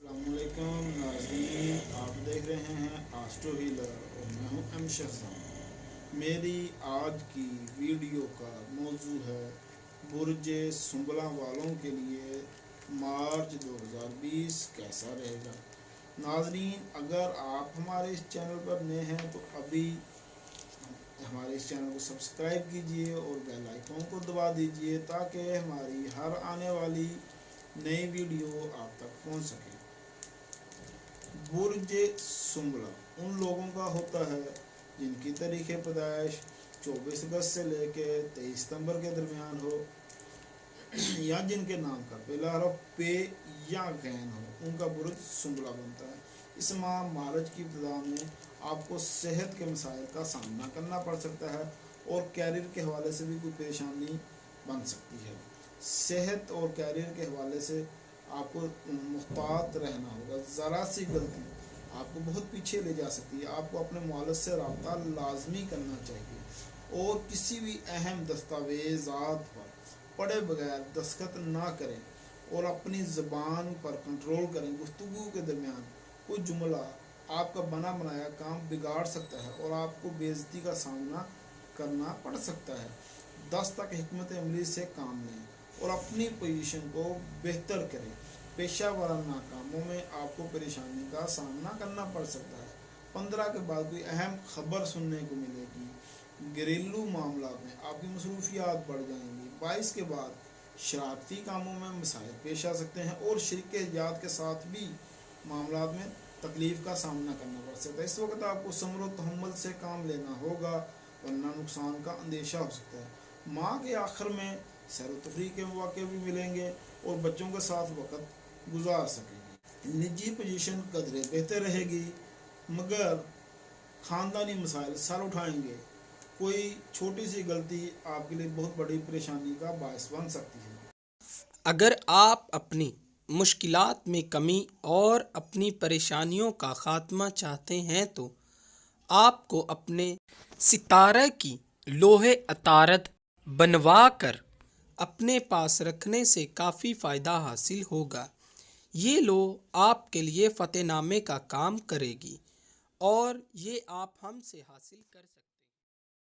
अस्सलामुअलैकुम नाज़रीन, आप देख रहे हैं आस्ट्रो हीलर और मैं हूं एम शहजाद। मेरी आज की वीडियो का मौजू है बुर्ज सुंबला वालों के लिए मार्च 2020 कैसा रहेगा। नाज़रीन, अगर आप हमारे इस चैनल पर नए हैं तो अभी हमारे इस चैनल को सब्सक्राइब कीजिए और बेल आइकन को दबा दीजिए ताकि हमारी हर आने वाली नई वीडियो आप तक पहुंच सके। बुर्ज सुंबला उन लोगों का होता है जिनकी तारीख़ पैदाइश 24 अगस्त से लेकर 23 सितंबर के दरमियान हो या जिनके नाम का पहला हरफ पे या गैन हो, उनका बुर्ज सुंबला बनता है। इस माह मार्च की इब्तिदा में आपको सेहत के मसाइल का सामना करना पड़ सकता है और कैरियर के हवाले से भी कोई परेशानी बन सकती है। सेहत और कैरियर के हवाले से आपको मुहतात रहना होगा। ज़रा सी गलती आपको बहुत पीछे ले जा सकती है। आपको अपने मुआलिज से रब्ता लाजमी करना चाहिए और किसी भी अहम दस्तावेज़ात पर पढ़े बगैर दस्तखत ना करें और अपनी ज़बान पर कंट्रोल करें। गुफ्तगू के दरमियान कोई जुमला आपका बना बनाया काम बिगाड़ सकता है और आपको बेइज्जती का सामना करना पड़ सकता है। 10 तक हिकमत अमली से काम लें और अपनी पोजीशन को बेहतर करें। पेशा वाराना कामों में आपको परेशानी का सामना करना पड़ सकता है। 15 के बाद कोई अहम खबर सुनने को मिलेगी। घरेलू मामला में आपकी मसरूफियात बढ़ जाएंगी। 22 के बाद शरारती कामों में मसाइल पेश आ सकते हैं और शिरके जात के साथ भी मामला में तकलीफ़ का सामना करना पड़ सकता है। इस वक्त आपको समर व तहम्मुल से काम लेना होगा वरना नुकसान का अंदेशा हो सकता है। माह के आखिर में सैर व तफरीह के मौके भी मिलेंगे और बच्चों के साथ वक्त गुजार सकेंगे। निजी पोजीशन कदरे बेहतर रहेगी मगर ख़ानदानी मसाइल सर उठाएंगे। कोई छोटी सी गलती आपके लिए बहुत बड़ी परेशानी का बायस बन सकती है। अगर आप अपनी मुश्किलात में कमी और अपनी परेशानियों का ख़ात्मा चाहते हैं तो आपको अपने सितारे की लोहे अतारत बनवा कर अपने पास रखने से काफ़ी फ़ायदा हासिल होगा। ये लो आपके लिए फ़तेहनामे का काम करेगी और ये आप हमसे हासिल कर सकते हैं।